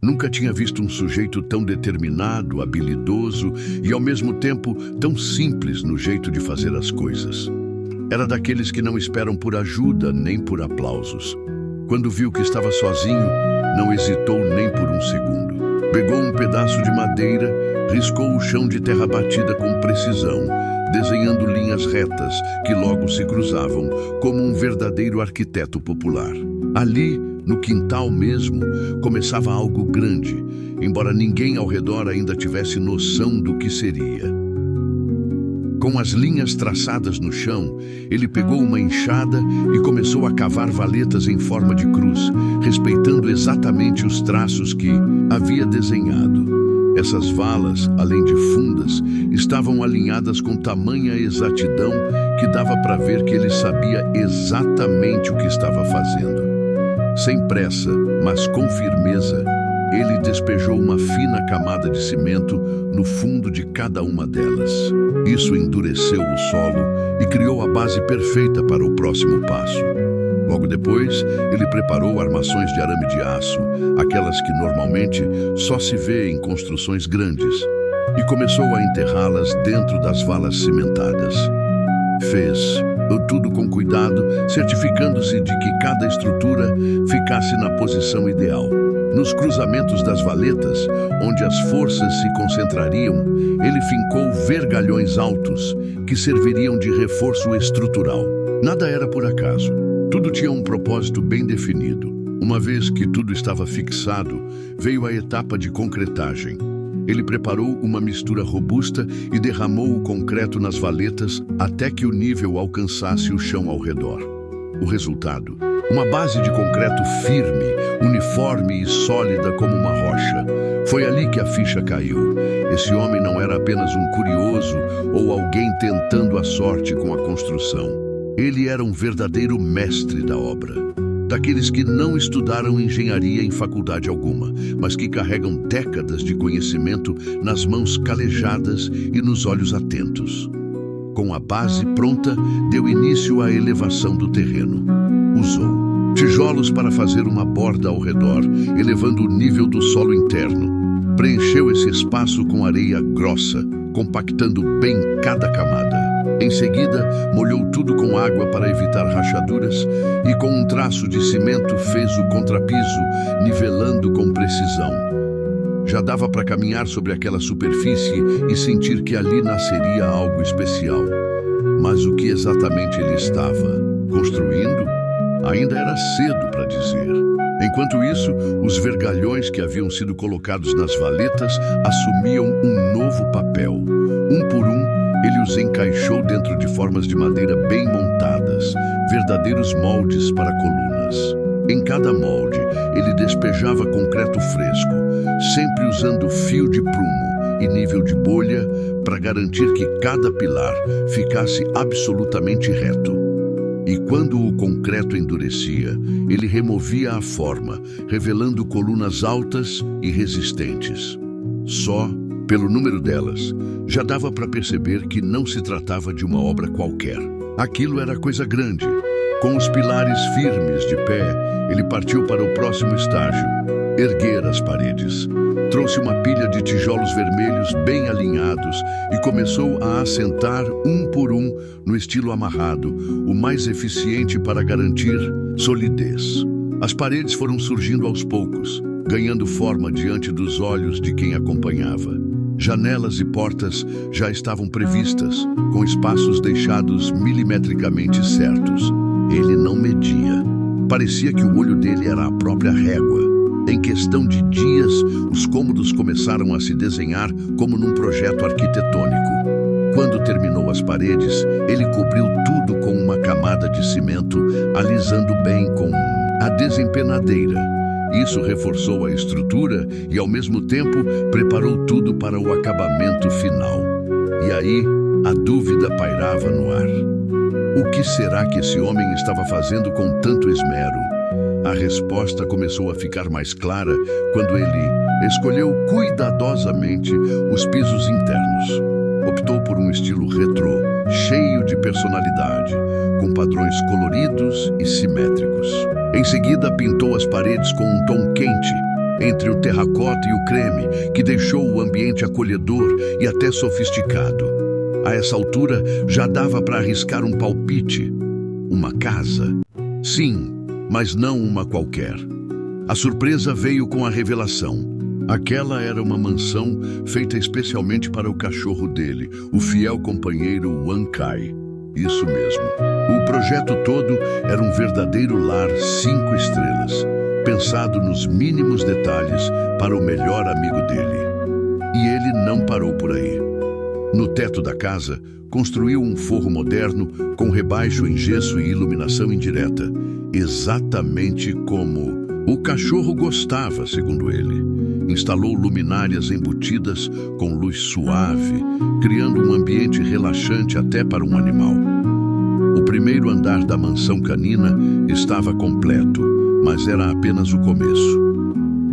Nunca tinha visto um sujeito tão determinado, habilidoso e, ao mesmo tempo, tão simples no jeito de fazer as coisas. Era daqueles que não esperam por ajuda nem por aplausos. Quando viu que estava sozinho, não hesitou nem por um segundo. Pegou um pedaço de madeira, riscou o chão de terra batida com precisão, desenhando linhas retas que logo se cruzavam, como um verdadeiro arquiteto popular. Ali, no quintal mesmo, começava algo grande, embora ninguém ao redor ainda tivesse noção do que seria. Com as linhas traçadas no chão, ele pegou uma enxada e começou a cavar valetas em forma de cruz, respeitando exatamente os traços que havia desenhado. Essas valas, além de fundas, estavam alinhadas com tamanha exatidão que dava para ver que ele sabia exatamente o que estava fazendo. Sem pressa, mas com firmeza, ele despejou uma fina camada de cimento no fundo de cada uma delas. Isso endureceu o solo e criou a base perfeita para o próximo passo. Logo depois, ele preparou armações de arame de aço, aquelas que normalmente só se vê em construções grandes, e começou a enterrá-las dentro das valas cimentadas. Fez tudo com cuidado, certificando-se de que cada estrutura ficasse na posição ideal. Nos cruzamentos das valetas, onde as forças se concentrariam, ele fincou vergalhões altos que serviriam de reforço estrutural. Nada era por acaso. Tudo tinha um propósito bem definido. Uma vez que tudo estava fixado, veio a etapa de concretagem. Ele preparou uma mistura robusta e derramou o concreto nas valetas até que o nível alcançasse o chão ao redor. O resultado: uma base de concreto firme, uniforme e sólida como uma rocha. Foi ali que a ficha caiu. Esse homem não era apenas um curioso ou alguém tentando a sorte com a construção. Ele era um verdadeiro mestre da obra. Daqueles que não estudaram engenharia em faculdade alguma, mas que carregam décadas de conhecimento nas mãos calejadas e nos olhos atentos. Com a base pronta, deu início à elevação do terreno. Usou tijolos para fazer uma borda ao redor, elevando o nível do solo interno. Preencheu esse espaço com areia grossa, compactando bem cada camada. Em seguida, molhou tudo com água para evitar rachaduras e, com um traço de cimento, fez o contrapiso, nivelando com precisão. Já dava para caminhar sobre aquela superfície e sentir que ali nasceria algo especial. Mas o que exatamente ele estava construindo? Ainda era cedo para dizer. Enquanto isso, os vergalhões que haviam sido colocados nas valetas assumiam um novo papel. Um por um, ele os encaixou dentro de formas de madeira bem montadas, verdadeiros moldes para colunas. Em cada molde, ele despejava concreto fresco, sempre usando fio de prumo e nível de bolha para garantir que cada pilar ficasse absolutamente reto. E quando o concreto endurecia, ele removia a forma, revelando colunas altas e resistentes. Só pelo número delas, já dava para perceber que não se tratava de uma obra qualquer. Aquilo era coisa grande. Com os pilares firmes de pé, ele partiu para o próximo estágio: erguer as paredes. Trouxe uma pilha de tijolos vermelhos bem alinhados e começou a assentar um por um no estilo amarrado, o mais eficiente para garantir solidez. As paredes foram surgindo aos poucos, ganhando forma diante dos olhos de quem acompanhava. Janelas e portas já estavam previstas, com espaços deixados milimetricamente certos. Ele não media. Parecia que o olho dele era a própria régua. Em questão de dias, os cômodos começaram a se desenhar como num projeto arquitetônico. Quando terminou as paredes, ele cobriu tudo com uma camada de cimento, alisando bem com a desempenadeira. Isso reforçou a estrutura e, ao mesmo tempo, preparou tudo para o acabamento final. E aí, a dúvida pairava no ar. O que será que esse homem estava fazendo com tanto esmero? A resposta começou a ficar mais clara quando ele escolheu cuidadosamente os pisos internos. Optou por um estilo retrô, cheio de personalidade, com padrões coloridos e simétricos. Em seguida, pintou as paredes com um tom quente, entre o terracota e o creme, que deixou o ambiente acolhedor e até sofisticado. A essa altura, já dava para arriscar um palpite. Uma casa? Sim, mas não uma qualquer. A surpresa veio com a revelação. Aquela era uma mansão feita especialmente para o cachorro dele, o fiel companheiro Wankai. Isso mesmo. O projeto todo era um verdadeiro lar 5 estrelas, pensado nos mínimos detalhes para o melhor amigo dele. E ele não parou por aí. No teto da casa, construiu um forro moderno com rebaixo em gesso e iluminação indireta, exatamente como o cachorro gostava, segundo ele. Instalou luminárias embutidas com luz suave, criando um ambiente relaxante até para um animal. O primeiro andar da mansão canina estava completo, mas era apenas o começo.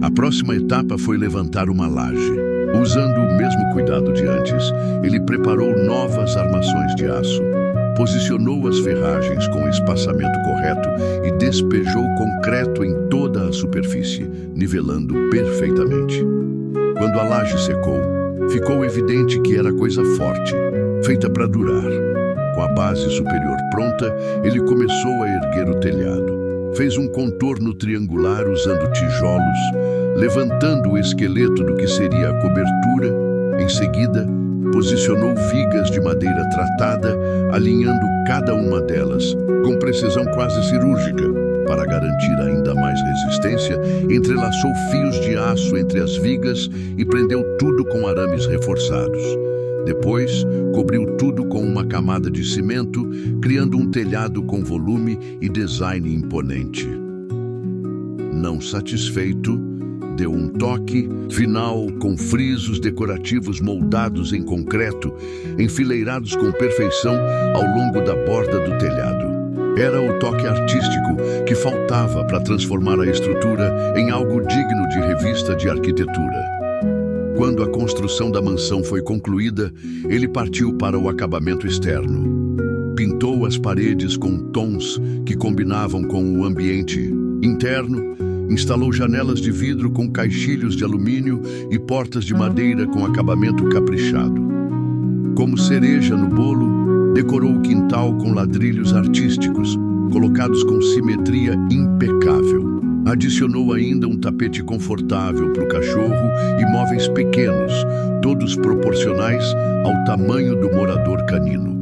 A próxima etapa foi levantar uma laje. Usando o mesmo cuidado de antes, ele preparou novas armações de aço, posicionou as ferragens com o espaçamento correto e despejou concreto em toda a superfície, nivelando perfeitamente. Quando a laje secou, ficou evidente que era coisa forte, feita para durar. Com a base superior pronta, ele começou a erguer o telhado. Fez um contorno triangular usando tijolos, levantando o esqueleto do que seria a cobertura. Em seguida, posicionou vigas de madeira tratada, alinhando cada uma delas, com precisão quase cirúrgica. Para garantir ainda mais resistência, entrelaçou fios de aço entre as vigas e prendeu tudo com arames reforçados. Depois, cobriu tudo com uma camada de cimento, criando um telhado com volume e design imponente. Não satisfeito, deu um toque final com frisos decorativos moldados em concreto, enfileirados com perfeição ao longo da borda do telhado. Era o toque artístico que faltava para transformar a estrutura em algo digno de revista de arquitetura. Quando a construção da mansão foi concluída, ele partiu para o acabamento externo. Pintou as paredes com tons que combinavam com o ambiente interno, instalou janelas de vidro com caixilhos de alumínio e portas de madeira com acabamento caprichado. Como cereja no bolo, decorou o quintal com ladrilhos artísticos, colocados com simetria impecável. Adicionou ainda um tapete confortável para o cachorro e móveis pequenos, todos proporcionais ao tamanho do morador canino.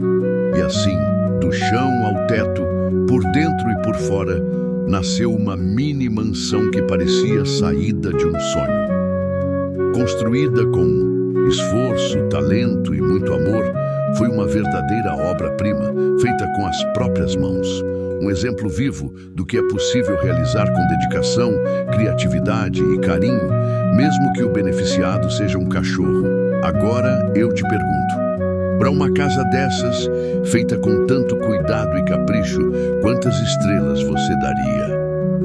E assim, do chão ao teto, por dentro e por fora, nasceu uma mini mansão que parecia saída de um sonho. Construída com esforço, talento e muito amor, foi uma verdadeira obra-prima, feita com as próprias mãos. Um exemplo vivo do que é possível realizar com dedicação, criatividade e carinho, mesmo que o beneficiado seja um cachorro. Agora eu te pergunto, para uma casa dessas, feita com tanto cuidado e capricho, quantas estrelas você daria?